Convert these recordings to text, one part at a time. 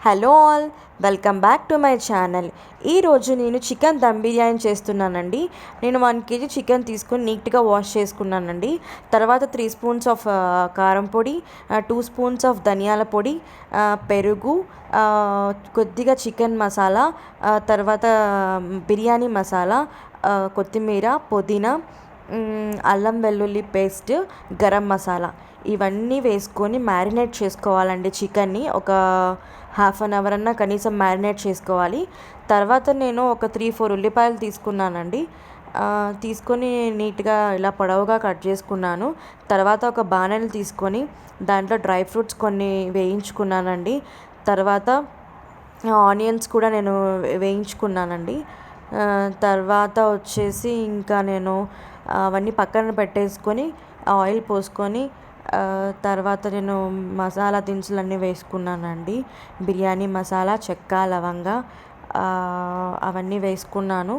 Hello all, welcome back to my channel. ఈరోజు నేను chicken dum biryani చేస్తున్నానండి. నేను 1 kg చికెన్ తీసుకొని నీట్గా వాష్ చేసుకున్నానండి. తర్వాత 3 స్పూన్స్ ఆఫ్ కారం పొడి, 2 స్పూన్స్ ఆఫ్ ధనియాల పొడి, పెరుగు, కొద్దిగా చికెన్ మసాలా, తర్వాత బిర్యానీ మసాలా, కొత్తిమీర, పుదీనా, అల్లం వెల్లుల్లి పేస్ట్, గరం మసాలా ఇవన్నీ వేసుకొని మ్యారినేట్ చేసుకోవాలండి. చికెన్ని ఒక హాఫ్ అన్ అవర్ అన్నా కనీసం మ్యారినేట్ చేసుకోవాలి. తర్వాత నేను ఒక 3-4 ఉల్లిపాయలు తీసుకున్నానండి. తీసుకొని నీట్గా ఇలా పొడవుగా కట్ చేసుకున్నాను. తర్వాత ఒక బాణలి తీసుకొని దాంట్లో డ్రై ఫ్రూట్స్ కొన్ని వేయించుకున్నానండి. తర్వాత ఆనియన్స్ కూడా నేను వేయించుకున్నానండి. తర్వాత వచ్చేసి ఇంకా నేను అవన్నీ పక్కన పెట్టేసుకొని ఆయిల్ పోసుకొని తర్వాత నేను మసాలా దినుసులన్నీ వేసుకున్నానండి. బిర్యానీ మసాలా, చెక్క, లవంగ అవన్నీ వేసుకున్నాను.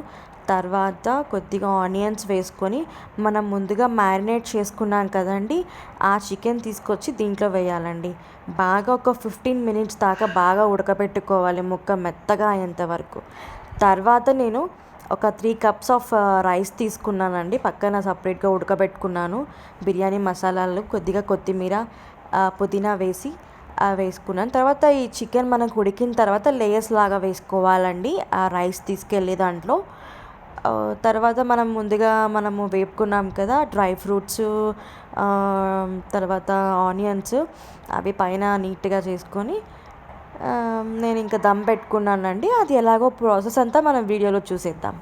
తర్వాత కొద్దిగా ఆనియన్స్ వేసుకొని మనం ముందుగా మ్యారినేట్ చేసుకున్నాం కదండి, ఆ చికెన్ తీసుకొచ్చి దీంట్లో వేయాలండి. బాగా ఒక 15 మినిట్స్ దాకా బాగా ఉడకబెట్టుకోవాలి, ముక్క మెత్తగా అయ్యేంత వరకు. తర్వాత నేను ఒక 3 కప్స్ ఆఫ్ రైస్ తీసుకున్నానండి, పక్కన సపరేట్గా ఉడకబెట్టుకున్నాను. బిర్యానీ మసాలాలు, కొద్దిగా కొత్తిమీర, పుదీనా వేసుకున్నాను. తర్వాత ఈ చికెన్ మనకు ఉడికిన తర్వాత లేయర్స్ లాగా వేసుకోవాలండి ఆ రైస్ తీసుకెళ్ళి దాంట్లో. తర్వాత మనము వేపుకున్నాం కదా డ్రై ఫ్రూట్స్, తర్వాత ఆనియన్స్, అవి పైన నీట్గా చేసుకొని నేను ఇంకా దమ్ పెట్టుకున్నానండి. అది ఎలాగో ప్రాసెస్ అంతా మనం వీడియోలో చూసేద్దాం.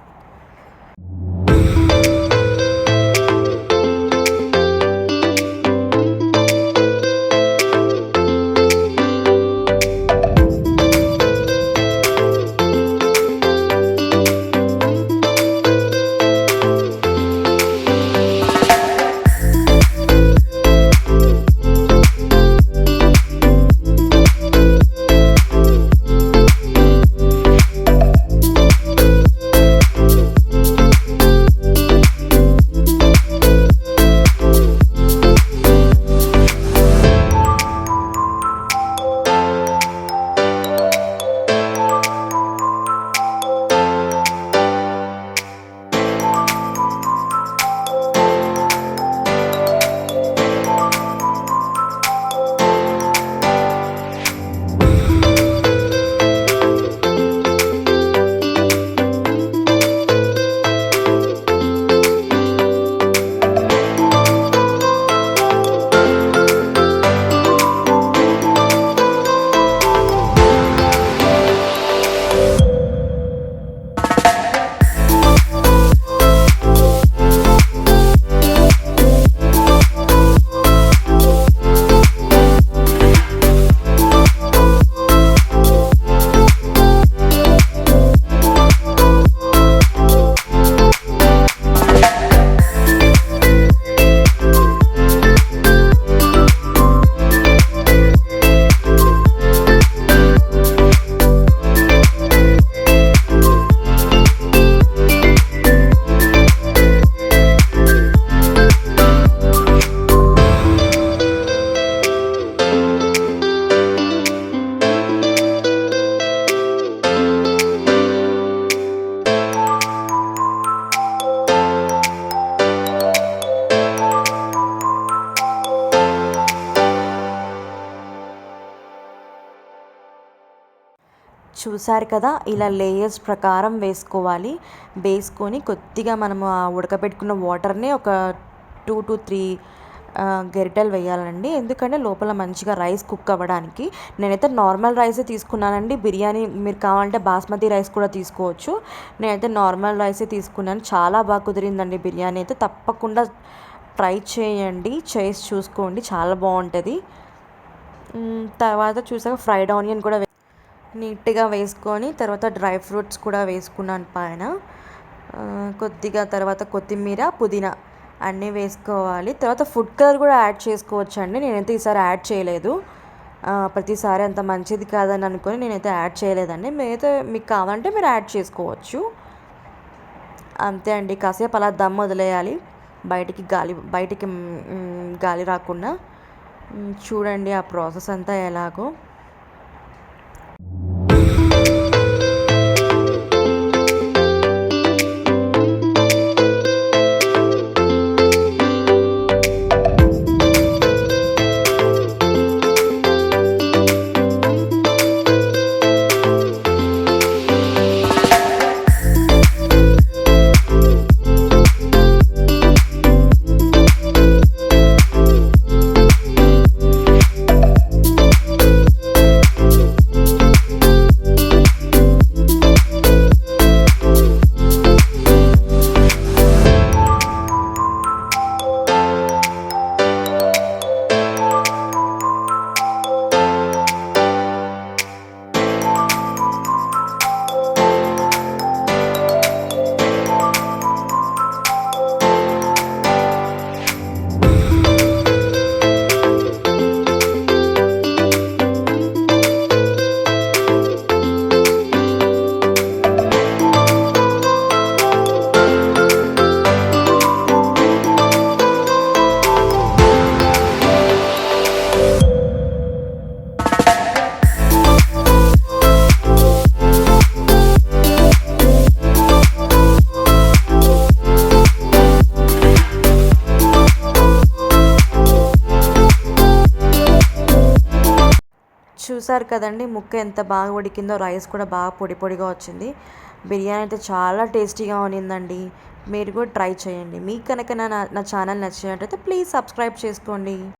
చూసారు కదా, ఇలా లేయర్స్ ప్రకారం వేసుకొని కొద్దిగా మనము ఆ ఉడకబెట్టుకున్న వాటర్ని ఒక 2-3 గరిటెలు వేయాలండి. ఎందుకంటే లోపల మంచిగా రైస్ కుక్ అవ్వడానికి. నేనైతే నార్మల్ రైసే తీసుకున్నానండి. బిర్యానీ మీరు కావాలంటే బాస్మతి రైస్ కూడా తీసుకోవచ్చు. నేనైతే నార్మల్ రైసే తీసుకున్నాను. చాలా బాగా కుదిరిందండి బిర్యానీ అయితే. తప్పకుండా ట్రై చేయండి, చేసి చూసుకోండి, చాలా బాగుంటుంది. తర్వాత చూసాక ఫ్రైడ్ ఆనియన్ కూడా నీట్గా వేసుకొని తర్వాత డ్రై ఫ్రూట్స్ కూడా వేసుకున్నాను పైన. కొద్దిగా తర్వాత కొత్తిమీర, పుదీనా అన్నీ వేసుకోవాలి. తర్వాత ఫుడ్ కలర్ కూడా యాడ్ చేసుకోవచ్చు అండి. నేనైతే ఈసారి యాడ్ చేయలేదు. ప్రతిసారి అంత మంచిది కాదని అనుకొని నేనైతే యాడ్ చేయలేదండి. మీరైతే మీకు కావాలంటే మీరు యాడ్ చేసుకోవచ్చు. అంతే అండి, కాసేపు అలా దమ్ వదిలేయాలి, బయటికి గాలి రాకుండా. చూడండి ఆ ప్రాసెస్ అంతా ఎలాగో. చూసారు కదండి ముక్క ఎంత బాగా ఉడికిందో, రైస్ కూడా బాగా పొడి పొడిగా వచ్చింది. బిర్యానీ అయితే చాలా టేస్టీగా ఉన్నిందండి. మీరు కూడా ట్రై చేయండి. మీకు కనుక నా ఛానల్ నచ్చినట్టయితే ప్లీజ్ సబ్స్క్రైబ్ చేసుకోండి.